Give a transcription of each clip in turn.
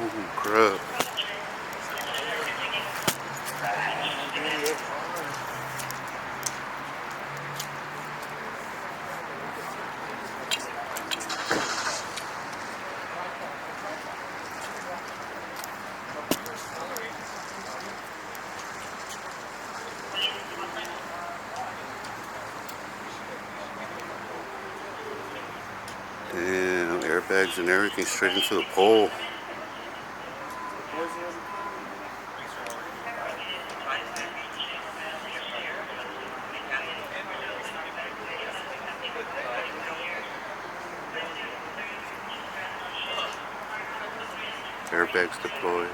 Oh, crap. Damn, airbags and everything straight into the pole. Airbags deployed.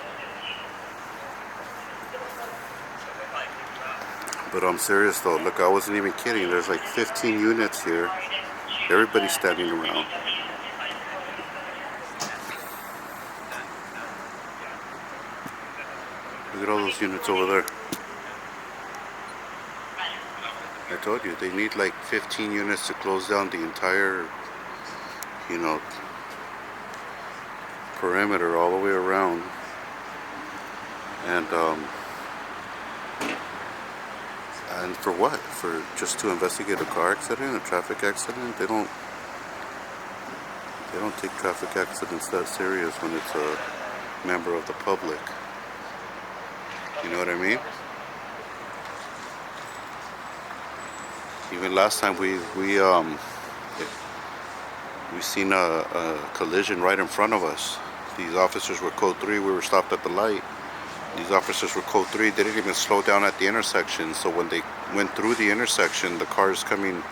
But I'm serious though, look, I wasn't even kidding. There's like 15 units here. Everybody's standing around. Look at all those units over there. I told you, they need like 15 units to close down the entire, perimeter all the way around. And for what? For just to investigate a car accident, a traffic accident? They don't take traffic accidents that serious when it's a member of the public. You know what I mean? Even last time we seen a collision right in front of us. These officers were code 3. We were stopped at the light. These officers were code 3. They didn't even slow down at the intersection. So when they went through the intersection, the cars coming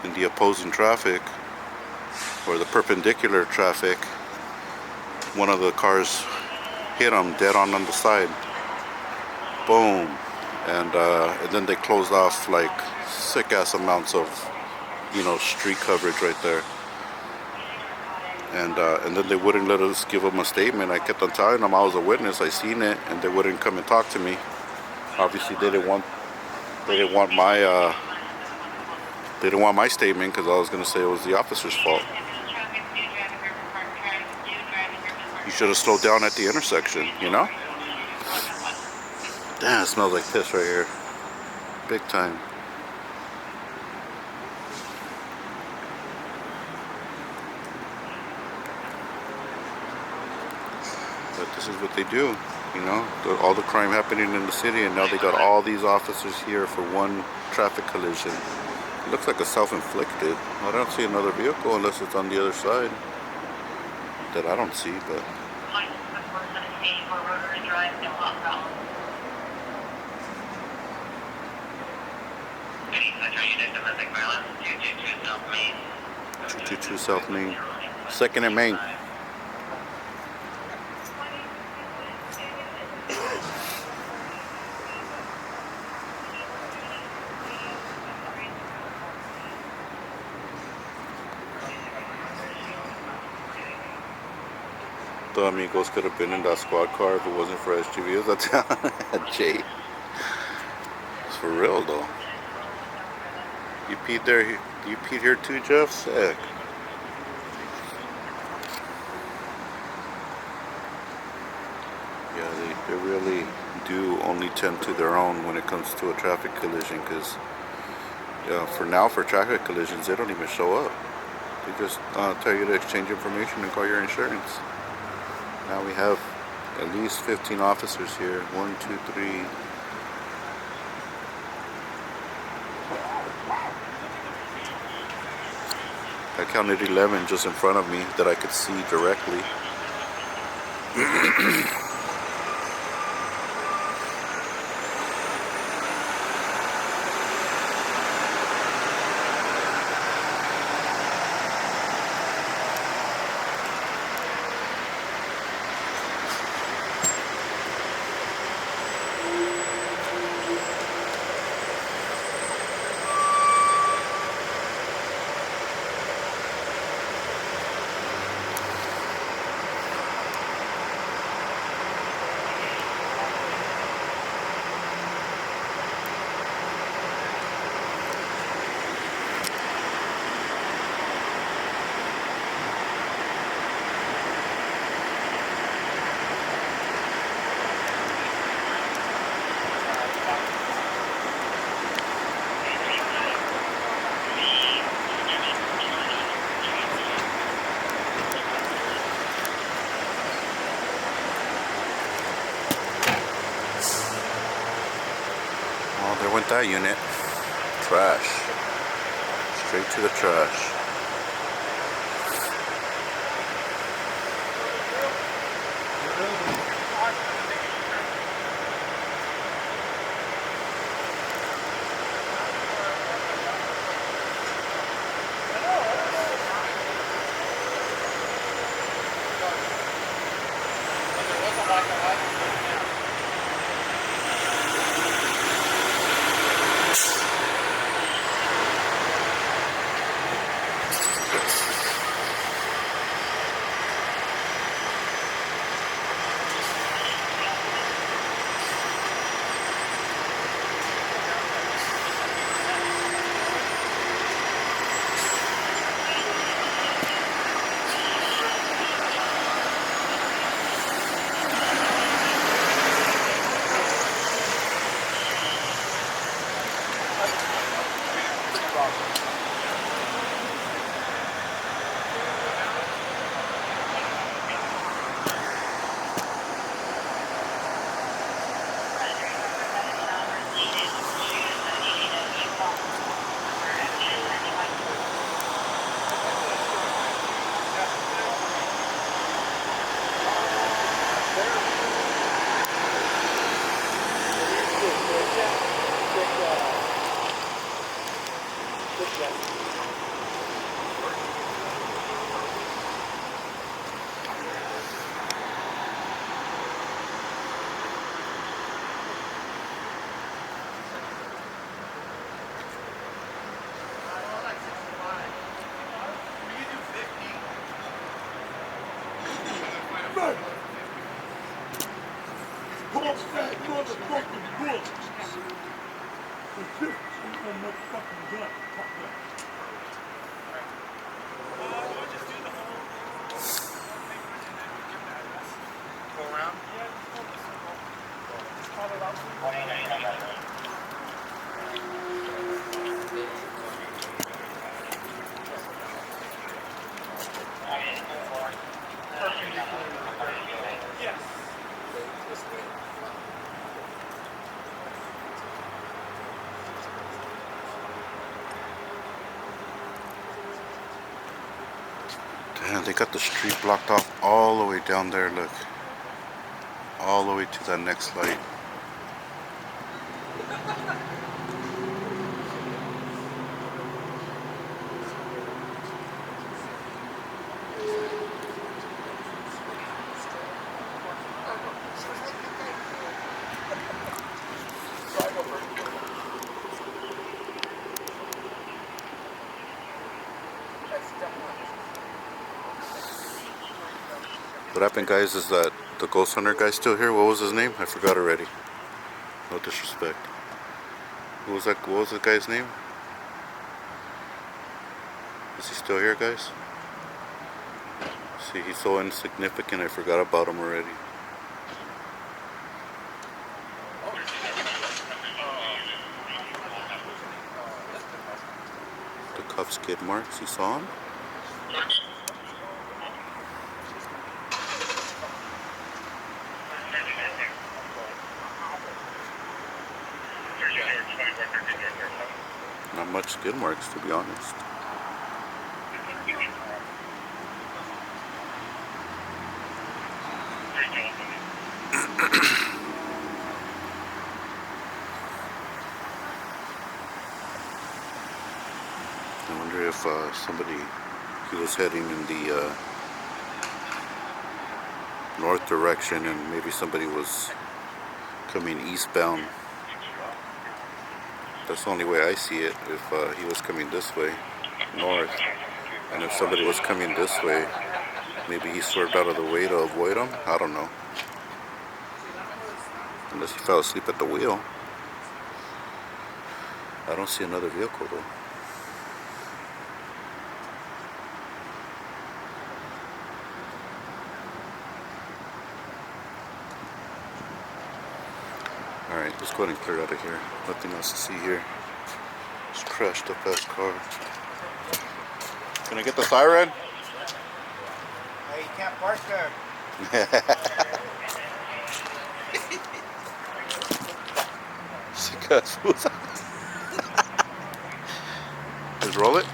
in the opposing traffic or the perpendicular traffic, one of the cars hit them dead on the side. Boom. And then they closed off like sick ass amounts of street coverage right there. And then they wouldn't let us give them a statement. I kept on telling them I was a witness, I seen it, and they wouldn't come and talk to me. Obviously they didn't want my statement because I was gonna say it was the officer's fault. You should have slowed down at the intersection, Damn, it smells like piss right here. Big time. But this is what they do, all the crime happening in the city, and now they got all these officers here for one traffic collision. It looks like a self-inflicted. I don't see another vehicle unless it's on the other side that I don't see, but two South Main, 2nd and Main. The amigos could have been in that squad car if it wasn't for SGVs. That's Jay. It's for real though. You peed there? You peed here too, Jeff? Sick. Yeah, they really do only tend to their own when it comes to a traffic collision, because for traffic collisions they don't even show up. They just tell you to exchange information and call your insurance. Now we have at least 15 officers here. 1, 2, 3. I counted 11 just in front of me that I could see directly. unit. Trash. Straight to the trash. Damn, they got the street blocked off all the way down there, look. All the way to that next light. What happened, guys, is that the ghost hunter guy's still here. What was his name? I forgot already. No disrespect. What was the guy's name? Is he still here, guys? See, he's so insignificant, I forgot about him already. The cuff skid marks, you saw him? Not much skid marks, to be honest. I wonder if he was heading in the north direction and maybe somebody was coming eastbound. That's the only way I see it, if he was coming this way, north, and if somebody was coming this way, maybe he swerved out of the way to avoid them. I don't know. Unless he fell asleep at the wheel. I don't see another vehicle though. Alright, let's go ahead and clear out of here. Nothing else to see here. Just crashed up that car. Can I get the siren? Hey, you can't park there. Because who's Just roll it.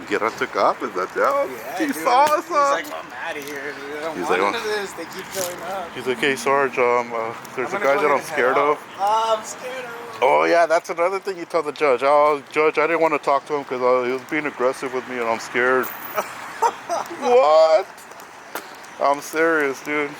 Guerra took off. Is that down? Yeah, He dude. saw us. He's like, I'm out of here, dude. I don't He's want like, none of this. They keep showing up. He's like, hey Sarge, there's a I'm gonna guy go that ahead I'm and head scared out. of. Oh, I'm scared of. Oh yeah, that's another thing you tell the judge. Oh, judge, I didn't want to talk to him because he was being aggressive with me and I'm scared. What? I'm serious, dude.